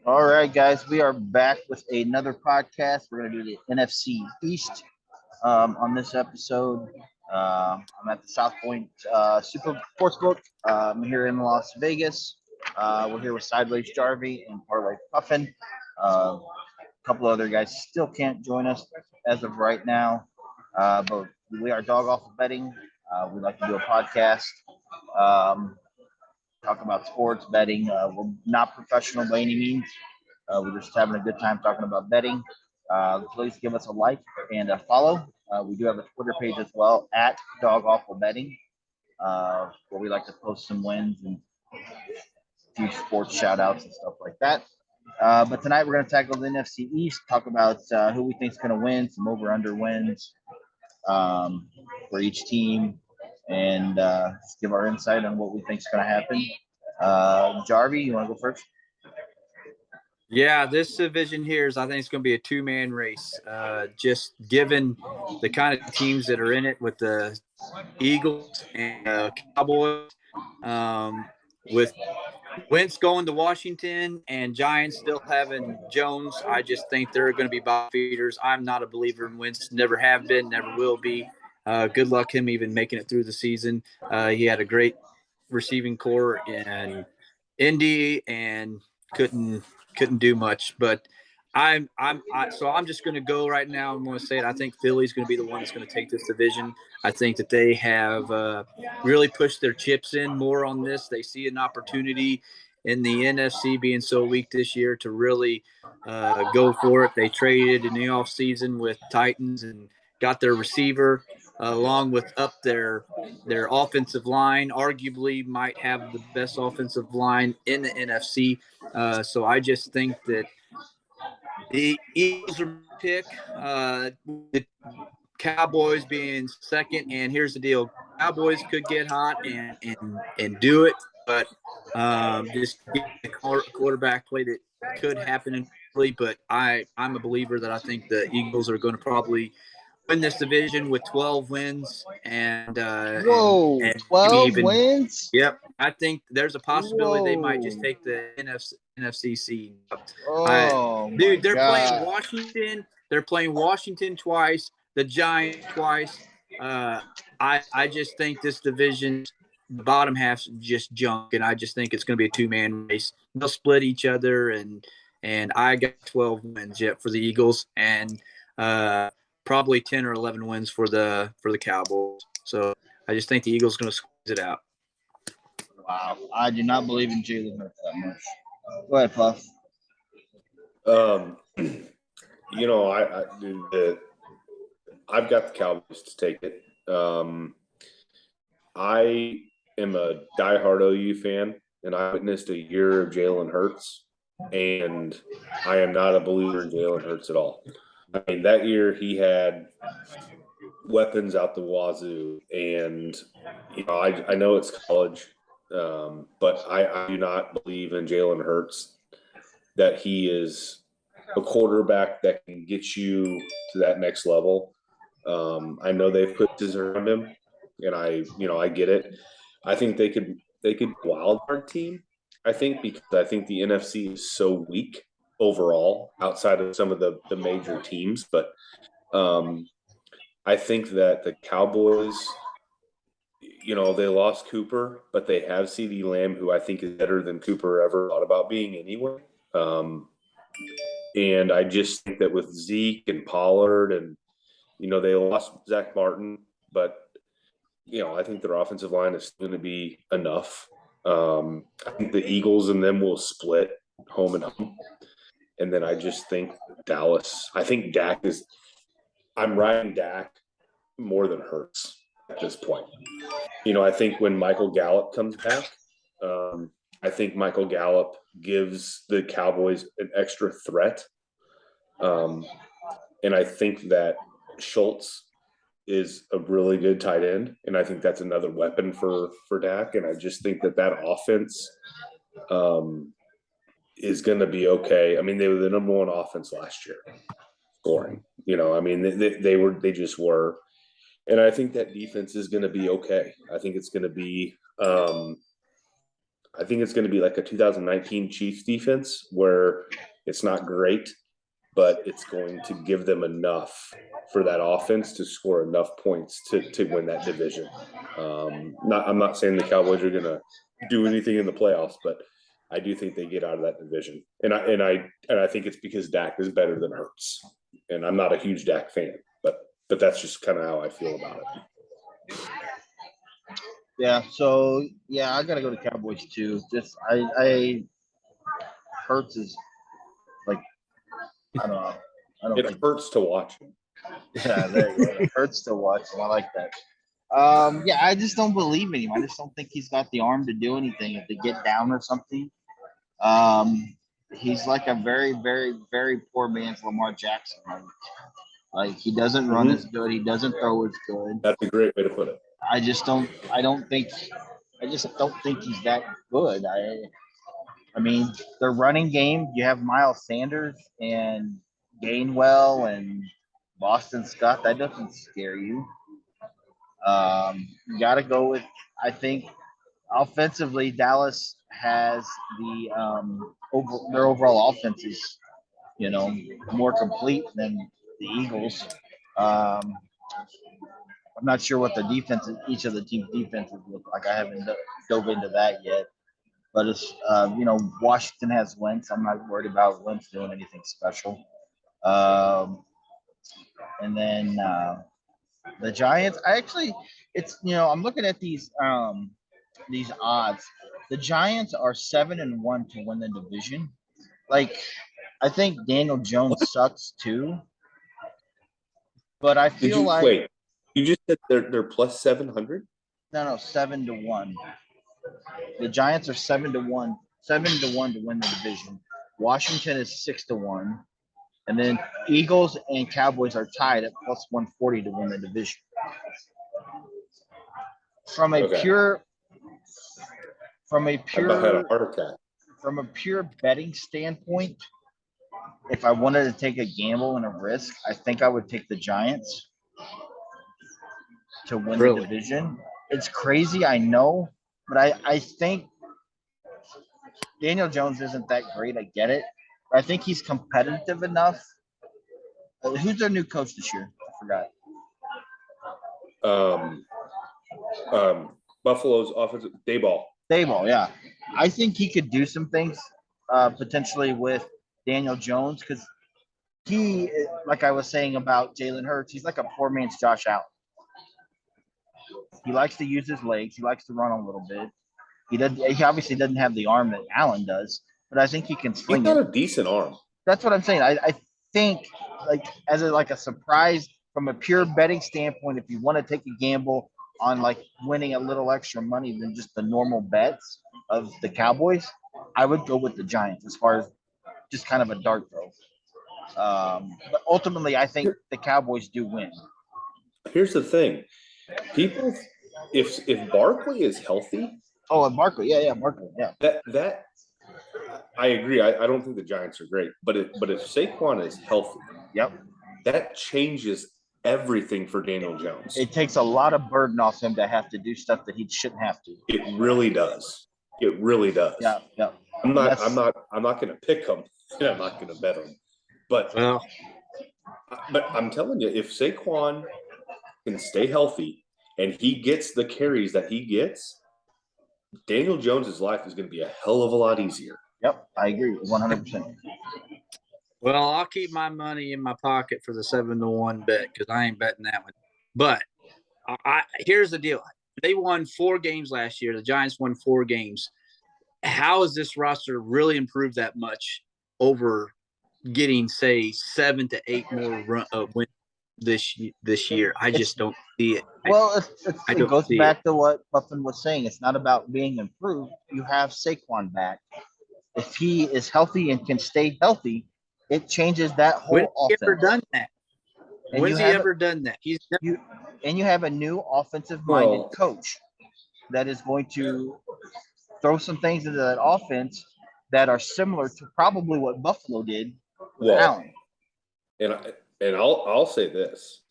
All right, guys, we are back with another podcast. We're going to do the NFC East on this episode. I'm at the South Point Super Sportsbook here in Las Vegas. We're here with Sideways Jarvie and Parlay Puffin. A couple other guys still can't join us as of right now, but we are dog off of betting. We like to do a podcast. Um, Talk about sports betting. We're not professional by any means. We're just having a good time talking about betting. Please give us a like and a follow. We do have a Twitter page as well at Dog Awful Betting, where we like to post some wins and a few sports shout outs and stuff like that. But tonight we're going to tackle the NFC East, talk about who we think is going to win, some over under wins for each team, and give our insight on what we think is going to happen. Jarvie, you want to go first? Yeah, this division here is, I think it's going to be a two-man race. Just given the kind of teams that are in it with the Eagles and Cowboys, with Wentz going to Washington and Giants still having Jones, I just think they're going to be bottom feeders. I'm not a believer in Wentz, never have been, never will be. Good luck him even making it through the season. He had a great receiving core in Indy and couldn't do much. But so I'm just going to go right now. I'm going to say it. I think Philly's going to be the one that's going to take this division. I think that they have really pushed their chips in more on this. They see an opportunity in the NFC being so weak this year to really go for it. They traded in the offseason with Titans and got their receiver along with up their offensive line. Arguably might have the best offensive line in the NFC. So I just think that the Eagles are pick. The Cowboys being second, and here's the deal: Cowboys could get hot and do it, but just get a quarterback play that could happen in Philly. But I'm a believer that I think the Eagles are going to probably win this division with 12 wins Whoa, and maybe 12 even. wins? Yep, I think there's a possibility they might just Whoa. take the NFC seed. Oh, my Dude, they're playing God. Washington. They're playing Washington twice, the Giants twice. I just think this division, the bottom half's just junk, and I just think it's going to be a two-man race. They'll split each other, and I got 12 wins yet for the Eagles, and probably 10 or 11 wins for the Cowboys. So I just think the Eagles going to squeeze it out. Wow. I do not believe in Jalen Hurts that much. Go ahead, Puff. I've got the Cowboys to take it. I am a diehard OU fan, and I witnessed a year of Jalen Hurts, and I am not a believer in Jalen Hurts at all. I mean, that year he had weapons out the wazoo, and I know it's college, but I do not believe in Jalen Hurts, that he is a quarterback that can get you to that next level. I know they've put pieces around him, and I get it. I think they could wild card team. I think because I think the NFC is so weak overall outside of some of the major teams, but I think that the Cowboys, they lost Cooper, but they have CeeDee Lamb, who I think is better than Cooper ever thought about being anyway. And I just think that with Zeke and Pollard and, they lost Zach Martin, but, I think their offensive line is going to be enough. I think the Eagles and them will split home and home. And then I just think Dallas, I think I'm riding Dak more than Hurts at this point. I think when Michael Gallup comes back, I think Michael Gallup gives the Cowboys an extra threat. And I think that Schultz is a really good tight end, and I think that's another weapon for Dak. And I just think that offense is going to be okay. I mean, they were the number one offense last year, scoring. They just were. And I think that defense is going to be okay. I think it's going to be I think it's going to be like a 2019 Chiefs defense where it's not great, but it's going to give them enough for that offense to score enough points to win that division. I'm not saying the Cowboys are going to do anything in the playoffs, but I do think they get out of that division. And I think it's because Dak is better than Hurts. And I'm not a huge Dak fan, but that's just kind of how I feel about it. Yeah. So I gotta go to Cowboys too. Just I Hurts is like I don't know. I don't It think. hurts to watch him. Yeah, there you go. It hurts to watch him. I like that. Yeah, I just don't believe in him. I just don't think he's got the arm to do anything. If they get down or something, he's like a very, very, very poor man's Lamar Jackson. Like he doesn't run as good. He doesn't throw as good. That's a great way to put it. I just don't. I don't think. I just don't think he's that good. I mean, their running game. You have Miles Sanders and Gainwell and Boston Scott. That doesn't scare you. You got to go with. I think offensively, Dallas has the their overall offense is more complete than the Eagles. Um, I'm not sure what the defense, each of the team's defenses look like. I haven't dove into that yet. But it's Washington has Wentz. I'm not worried about Wentz doing anything special. And then the Giants. I'm looking at these odds. The Giants are 7-1 to win the division. Like, I think Daniel Jones sucks too. But I feel wait? You just said they're plus 700. No, 7-1. The Giants are 7-1, 7-1 to win the division. Washington is 6-1, and then Eagles and Cowboys are tied at plus 140 to win the division. From a pure I had a heart attack. From a pure betting standpoint, if I wanted to take a gamble and a risk, I think I would take the Giants to win the division. It's crazy, I know, but I think Daniel Jones isn't that great. I get it. But I think he's competitive enough. Who's their new coach this year? I forgot. Buffalo's offensive Dayball, yeah. I think he could do some things potentially with Daniel Jones because he, like I was saying about Jalen Hurts, he's like a poor man's Josh Allen. He likes to use his legs. He likes to run a little bit. He obviously doesn't have the arm that Allen does, but I think he can sling it. He's got a decent arm. That's what I'm saying. I think as a surprise from a pure betting standpoint, if you want to take a gamble on like winning a little extra money than just the normal bets of the Cowboys, I would go with the Giants as far as just kind of a dart throw. But ultimately, I think the Cowboys do win. Here's the thing. People, if Barkley is healthy. Oh, and Barkley, Barkley, yeah. That I agree. I don't think the Giants are great, but if Saquon is healthy, that changes everything for Daniel Jones. It takes a lot of burden off him to have to do stuff that he shouldn't have to. It really does. It really does. Yeah. I'm not going to pick him, and I'm not going to bet him. But I'm telling you, if Saquon can stay healthy and he gets the carries that he gets, Daniel Jones's life is going to be a hell of a lot easier. Yep, I agree 100%. Well, I'll keep my money in my pocket for the 7-1 bet because I ain't betting that one. But here's the deal: they won 4 games last year. The Giants won 4 games. How has this roster really improved that much over getting, say, 7 to 8 more wins this year? I just don't see it. Well, it goes back to what Puffin was saying. It's not about being improved. You have Saquon back. If he is healthy and can stay healthy, it changes that whole offense. Ever done that? When's he ever done that? You have a new offensive-minded coach that is going to throw some things into that offense that are similar to probably what Buffalo did with Allen. And I'll say this.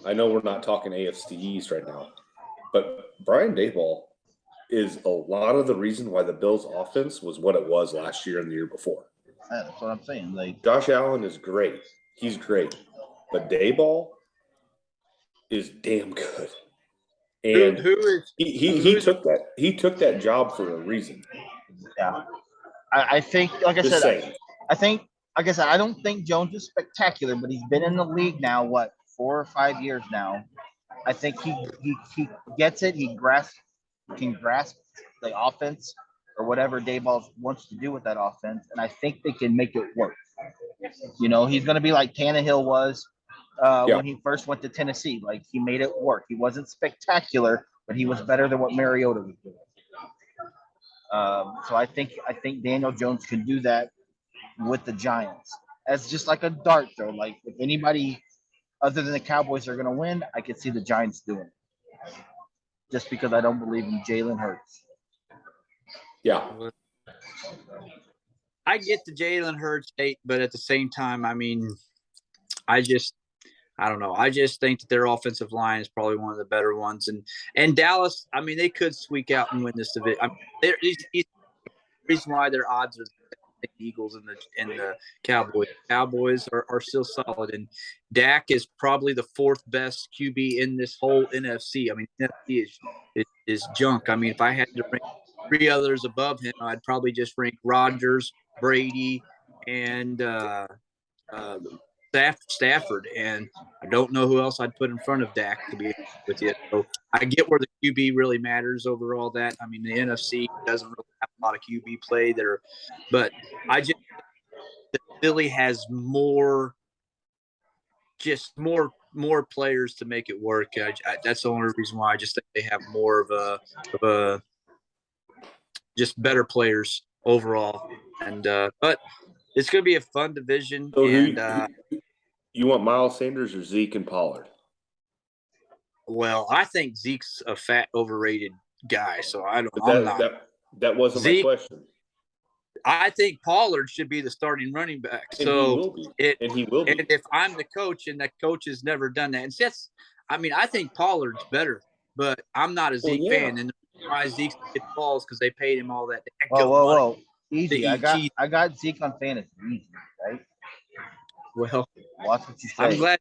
I know we're not talking AFC East right now, but Brian Daboll is a lot of the reason why the Bills' offense was what it was last year and the year before. That's what I'm saying. Like Josh Allen is great. He's great. But Dayball is damn good. And he took that job for a reason. yeah, I think like I Just said, saying. I think like I said, I don't think Jones is spectacular, but he's been in the league now, what, 4 or 5 years now. I think he gets it. He can grasp the offense or whatever Dayball wants to do with that offense, and I think they can make it work. You know, he's going to be like Tannehill was when he first went to Tennessee. Like he made it work. He wasn't spectacular, but he was better than what Mariota was doing. So I think Daniel Jones can do that with the Giants. As just like a dart throw. Like if anybody other than the Cowboys are going to win, I could see the Giants doing it. Just because I don't believe in Jalen Hurts. Yeah. I get the Jalen Hurts hate, but at the same time, I mean, I don't know. I just think that their offensive line is probably one of the better ones. And Dallas, I mean, they could squeak out and win this division. I mean, the reason why their odds are the Eagles and the Cowboys. Cowboys are still solid, and Dak is probably the fourth best QB in this whole NFC. I mean, NFC is junk. I mean, if I had to rank 3 others above him, I'd probably just rank Rodgers, Brady, and Stafford, and I don't know who else I'd put in front of Dak, to be honest with you. So I get where the QB really matters over all that. I mean, the NFC doesn't really have a lot of QB play there, but I just think Philly has more players to make it work. That's the only reason why I just think they have more of a just better players overall. And but it's going to be a fun division. So and you want Miles Sanders or Zeke and Pollard? Well, I think Zeke's a fat, overrated guy. So I don't. But that wasn't Zeke, my question. I think Pollard should be the starting running back. And he will be. And if I'm the coach and that coach has never done that, and that's, I mean, I think Pollard's better, but I'm not a Zeke fan. And why Zeke gets balls because they paid him all that. Whoa. Easy. I got Zeke on fantasy. Easy, right? Well, watch what you say. I'm glad.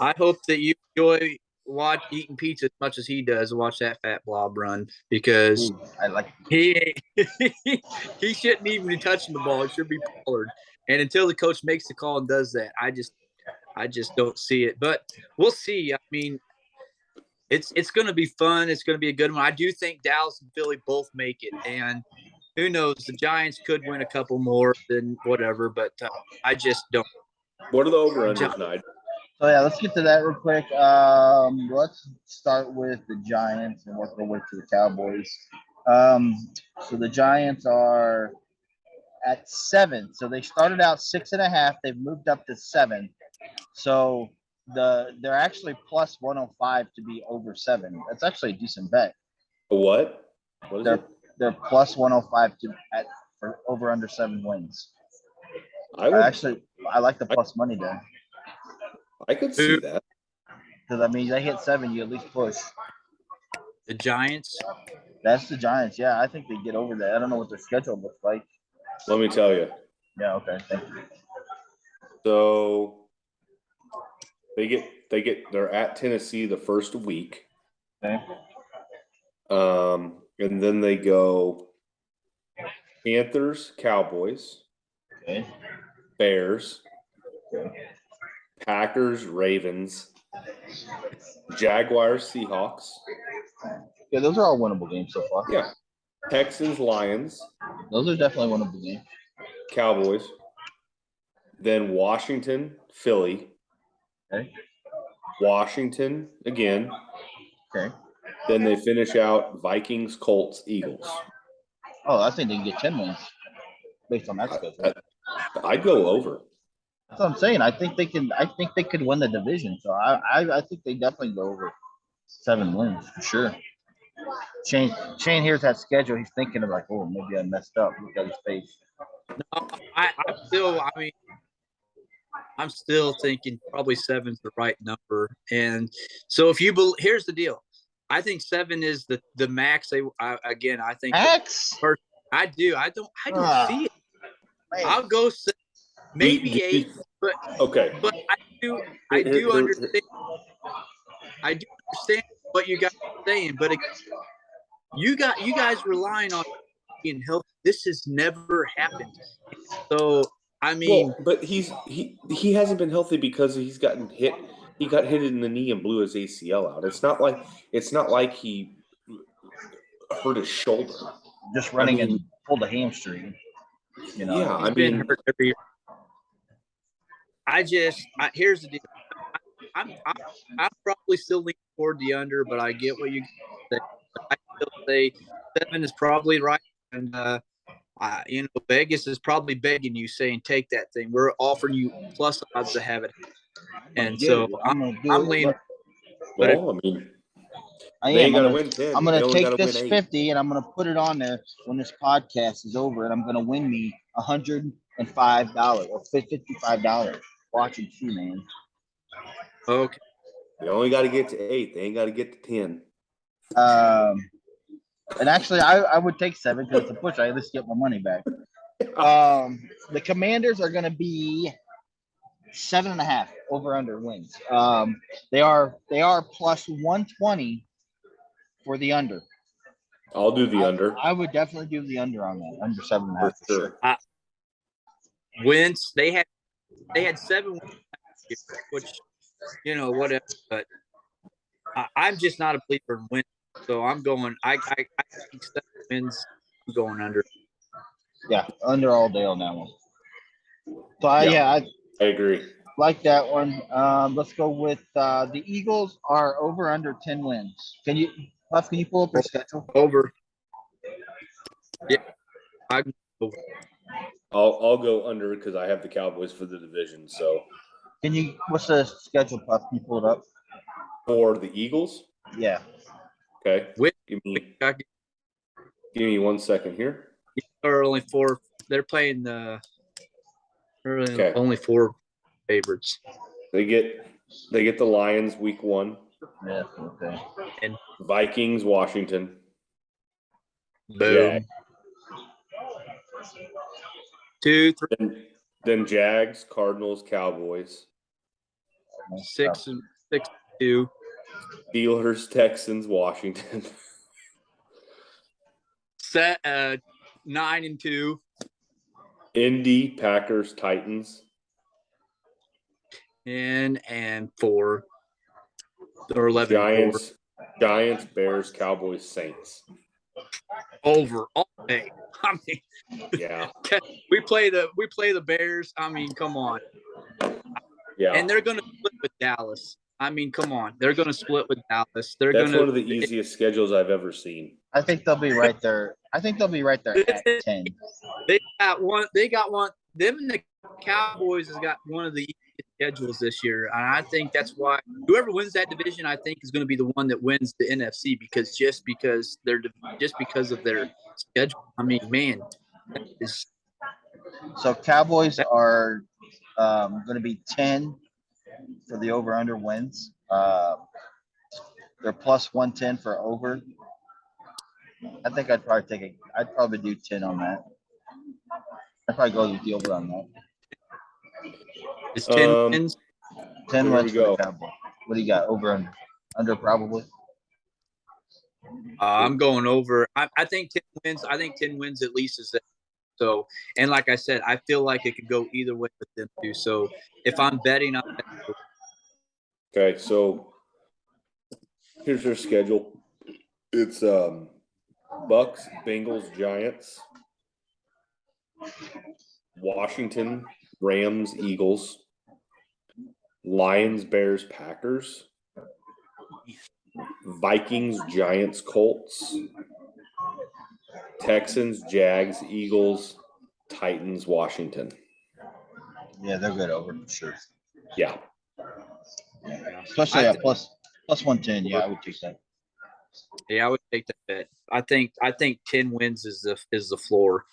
I hope that you enjoy eating pizza as much as he does and watch that fat blob run, because he shouldn't even be touching the ball. It should be Pollard. And until the coach makes the call and does that, I just don't see it. But we'll see. I mean, it's going to be fun. It's going to be a good one. I do think Dallas and Philly both make it, and who knows? The Giants could win a couple more than whatever, but I just don't. What are the over-unders tonight? So, yeah, let's get to that real quick. Let's start with the Giants and work our way to the Cowboys. So the Giants are at 7. So they started out 6.5. They've moved up to 7. So they're actually plus 105 to be over 7. That's actually a decent bet. What? What is it? They're plus 105 for over under 7 wins. I like the plus money there. I could see that. Because, I mean, they hit 7, you at least push. The Giants? That's the Giants, yeah. I think they get over that. I don't know what their schedule looks like. Let me tell you. Yeah, okay. Thank you. So they're at Tennessee the first week. Okay. And then they go Panthers, Cowboys, okay, Bears, okay, Packers, Ravens, Jaguars, Seahawks. Yeah, those are all winnable games so far. Yeah. Texans, Lions. Those are definitely winnable games. Cowboys. Then Washington, Philly. Okay. Washington again. Okay. Then they finish out Vikings, Colts, Eagles. Oh, I think they can get 10 wins based on that schedule. I'd go over. That's what I'm saying. I think they could win the division. So I think they definitely go over 7 wins for sure. Shane here's that schedule. He's thinking of like, oh, maybe I messed up. Look at his face. No, I'm still thinking probably 7's the right number. And so here's the deal. I think 7 is the max. I think Max. I do. I don't see it. Man. I'll go 7, maybe 8, but Okay. But I do understand. I do understand what you guys are saying, but you guys relying on being healthy. This has never happened. So I mean, but he hasn't been healthy because he's gotten hit. He got hit in the knee and blew his ACL out. It's not like he hurt his shoulder. Just running and pulled a hamstring. You know. Yeah, he's been hurt every year. Here's the deal. I'm probably still leaning toward the under, but I get what you say. I still say 7 is probably right, and Vegas is probably begging you, saying take that thing. We're offering you plus odds to have it, and so I'm leaning. Well, I mean, they ain't got to win 10. I'm going to take this 50 and I'm going to put it on there when this podcast is over, and I'm going to win me $105 or $55 watching you, man. Okay. They only got to get to 8. They ain't got to get to 10. And actually, I would take 7 because it's a push. I at least get my money back. The Commanders are going to be 7.5 over under wins. They are plus 120 for the under. I'll do the under. I would definitely do the under on that. Under 7.5 for sure. Wins. They had 7 wins, which whatever. But I'm just not a believer in wins. So I'm going. I think 7 wins. I'm going under. Yeah, under all day on that one. So I agree. Like that one. Let's go with the Eagles are over under 10 wins. Can you pull up their schedule? Over. Yeah. I'll go under because I have the Cowboys for the division. So what's the schedule, Puff? Can you pull it up? For the Eagles? Yeah. Okay. Give me 1 second here. They're only 4. They're playing only 4 favorites. They get the Lions week 1. Yeah. Okay. And Vikings, Washington. Boom. 2, 3. Then Jags, Cardinals, Cowboys. 6 and 2. Steelers, Texans, Washington. 9 and 2. Indy, Packers, Titans. 10 and 4. Or 11. Giants, Bears, Cowboys, Saints. Over all day. I mean, yeah. We play the Bears. I mean, come on. Yeah. And they're going to split with Dallas. I mean, come on. They're going to split with Dallas. That's one of the easiest schedules I've ever seen. I think they'll be right there. At 10. They got one. Them and the Cowboys has got one of the easiest schedules this year. And I think that's why whoever wins that division, I think, is going to be the one that wins the NFC because of their schedule. I mean, man. So Cowboys are going to be 10 for the over-under wins. They're plus 110 for over. I think I'd probably do 10 on that. I'd probably go with the over on that. It's 10 wins. 10 wins for the Cowboys. What do you got? Over under probably? I'm going over. I think 10 wins. I think 10 wins at least is that. So, and like I said, I feel like it could go either way with them too. So if I'm betting on that. Okay, so here's their schedule. It's Bucks, Bengals, Giants, Washington, Rams, Eagles, Lions, Bears, Packers, Vikings, Giants, Colts, Texans, Jags, Eagles, Titans, Washington. Yeah, they're good over for sure. Yeah. Especially plus 110. Yeah, I would take that. Yeah, I would take that bet. I think 10 wins is the floor.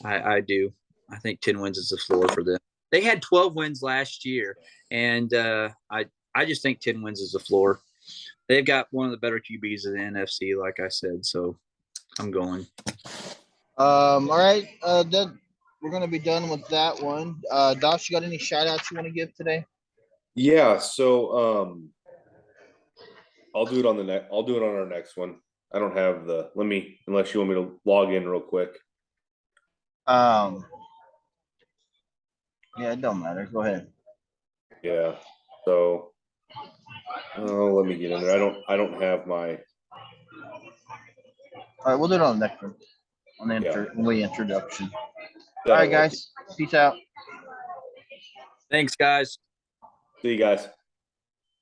I do. I think 10 wins is the floor for them. They had 12 wins last year, and I just think 10 wins is the floor. they've got one of the better QBs in the NFC, like I said. So I'm going. All right. We're gonna be done with that one. Dosh, you got any shout outs you want to give today? Yeah, so I'll do it on our next one. I don't have unless you want me to log in real quick. Yeah, it don't matter. Go ahead. Yeah. So let me get in there. I don't have my. All right, we'll do it on the next one. On the introduction. All right, guys. Peace out. Thanks, guys. See you guys.